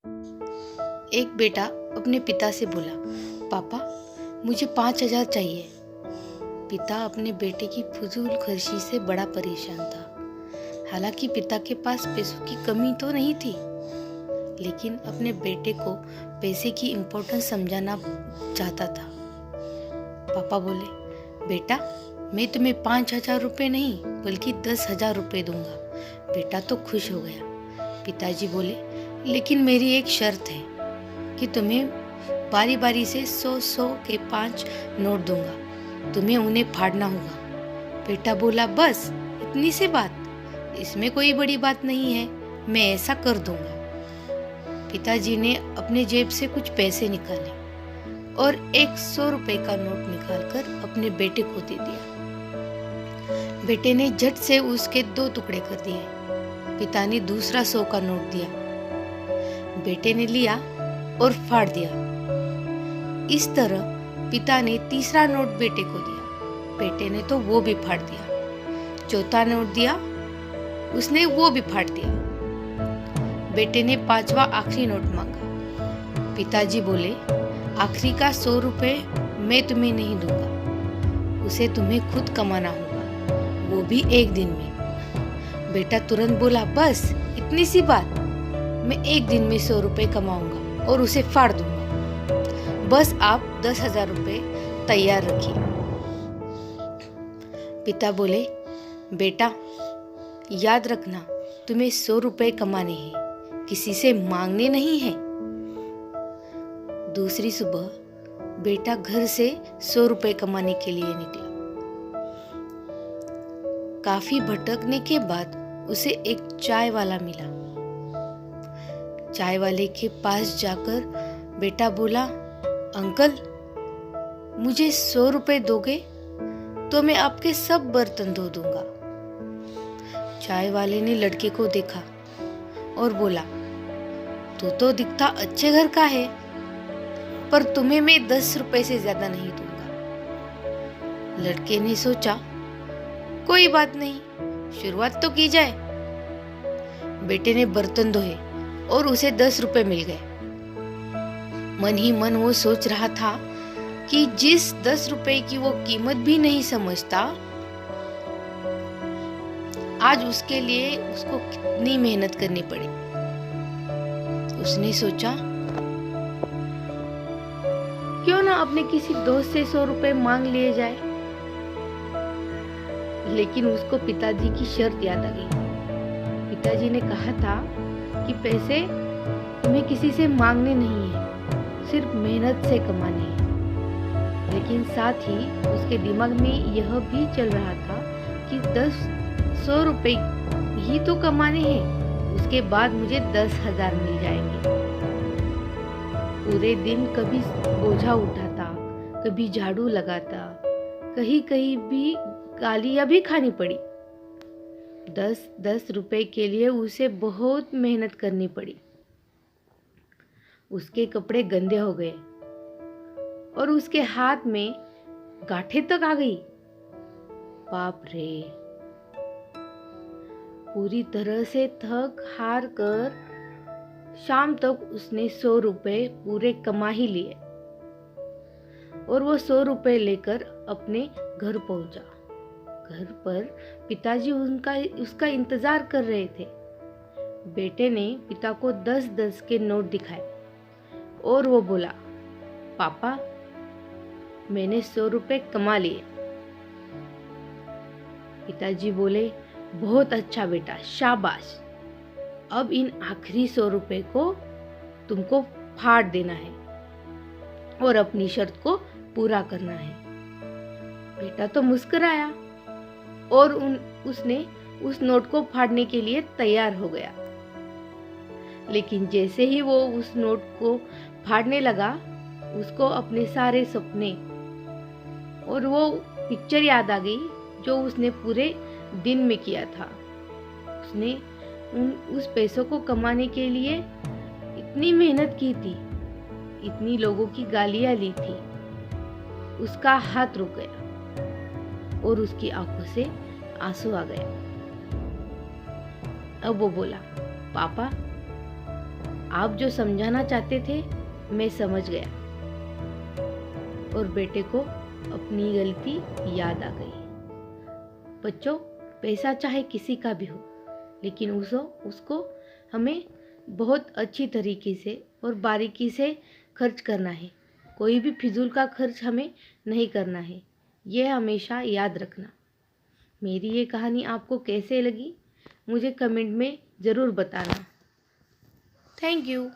एक बेटा अपने पिता से बोला, पापा मुझे 5,000 चाहिए। पिता अपने बेटे की फजूल खर्ची से बड़ा परेशान था। हालांकि पिता के पास पैसों की कमी तो नहीं थी, लेकिन अपने बेटे को पैसे की इम्पोर्टेंस समझाना चाहता था। पापा बोले, बेटा मैं तुम्हें 5,000 रुपये नहीं बल्कि 10,000 रुपये दूंगा। बेटा तो खुश हो गया। पिताजी बोले, लेकिन मेरी एक शर्त है कि तुम्हें बारी बारी से 100-100 के 5 नोट दूंगा, तुम्हें उन्हें फाड़ना होगा। बेटा बोला, बस इतनी सी बात, इसमें कोई बड़ी बात नहीं है, मैं ऐसा कर दूंगा। पिताजी ने अपने जेब से कुछ पैसे निकाले और एक 100 रुपए का नोट निकालकर अपने बेटे को दे दिया। बेटे ने झट से उसके 2 टुकड़े कर दिए। पिता ने दूसरा 100 का नोट दिया। बेटे ने लिया और फाड़ दिया। इस तरह पिता ने तीसरा नोट बेटे को दिया। बेटे ने तो वो भी फाड़ दिया। चौथा नोट दिया, उसने वो भी फाड़ दिया। बेटे ने 5वां आखिरी नोट मांगा। पिताजी बोले, आखिरी का 100 रुपए मैं तुम्हें नहीं दूंगा, उसे तुम्हें खुद कमाना होगा, वो भी एक दिन में। बेटा तुरंत बोला, बस इतनी सी बात, मैं एक दिन में 100 रुपए कमाऊंगा और उसे फाड़ दूंगा। बस आप 10,000 रुपए तैयार रखिए। पिता बोले, बेटा याद रखना, तुम्हें 100 रुपए कमाने हैं, किसी से मांगने नहीं है। दूसरी सुबह बेटा घर से 100 रुपए कमाने के लिए निकला। काफी भटकने के बाद उसे एक चाय वाला मिला। चाय वाले के पास जाकर बेटा बोला, अंकल मुझे 100 रुपए दोगे तो मैं आपके सब बर्तन धो दूंगा। चाय वाले ने लड़के को देखा और बोला, तू तो दिखता अच्छे घर का है, पर तुम्हें मैं 10 रुपए से ज्यादा नहीं दूंगा। लड़के ने सोचा, कोई बात नहीं, शुरुआत तो की जाए। बेटे ने बर्तन धोए और उसे 10 रुपए मिल गए। मन ही मन वो सोच रहा था कि जिस 10 रुपए की वो कीमत भी नहीं समझता, आज उसके लिए उसको कितनी मेहनत करनी पड़ी। उसने सोचा, क्यों ना अपने किसी दोस्त से 100 रुपए मांग लिए जाए। लेकिन उसको पिताजी की शर्त याद आ गई। पिताजी ने कहा था कि पैसे तुम्हें किसी से मांगने नहीं है, सिर्फ मेहनत से कमाने हैं। लेकिन साथ ही उसके दिमाग में यह भी चल रहा था कि 100 रुपए ही तो कमाने हैं, उसके बाद मुझे 10,000 मिल जाएंगे। पूरे दिन कभी बोझा उठाता, कभी झाड़ू लगाता, कहीं कहीं भी गालियां भी खानी पड़ी। 10-10 रुपए के लिए उसे बहुत मेहनत करनी पड़ी। उसके कपड़े गंदे हो गए और उसके हाथ में गांठें तक आ गई। बाप रे! पूरी तरह से थक हार कर शाम तक उसने 100 रुपए पूरे कमा ही लिए और वो 100 रुपए लेकर अपने घर पहुंचा। घर पर पिताजी उसका इंतजार कर रहे थे। बेटे ने पिता को 10-10 के नोट दिखाए और वो बोला, पापा मैंने 100 रुपए कमा लिए। पिताजी बोले, बहुत अच्छा बेटा, शाबाश। अब इन आखिरी 100 रुपए को तुमको फाड़ देना है और अपनी शर्त को पूरा करना है। बेटा तो मुस्कुराया और उसने उस नोट को फाड़ने के लिए तैयार हो गया। लेकिन जैसे ही वो उस नोट को फाड़ने लगा, उसको अपने सारे सपने और वो पिक्चर याद आ गई जो उसने पूरे दिन में किया था। उसने उस पैसों को कमाने के लिए इतनी मेहनत की थी, इतनी लोगों की गालियां ली थी। उसका हाथ रुक गया और उसकी आंखों से आंसू आ गया। अब वो बोला, पापा आप जो समझाना चाहते थे मैं समझ गया। और बेटे को अपनी गलती याद आ गई। बच्चों, पैसा चाहे किसी का भी हो, लेकिन उसको हमें बहुत अच्छी तरीके से और बारीकी से खर्च करना है। कोई भी फिजूल का खर्च हमें नहीं करना है, ये हमेशा याद रखना। मेरी ये कहानी आपको कैसे लगी मुझे कमेंट में ज़रूर बताना। Thank you.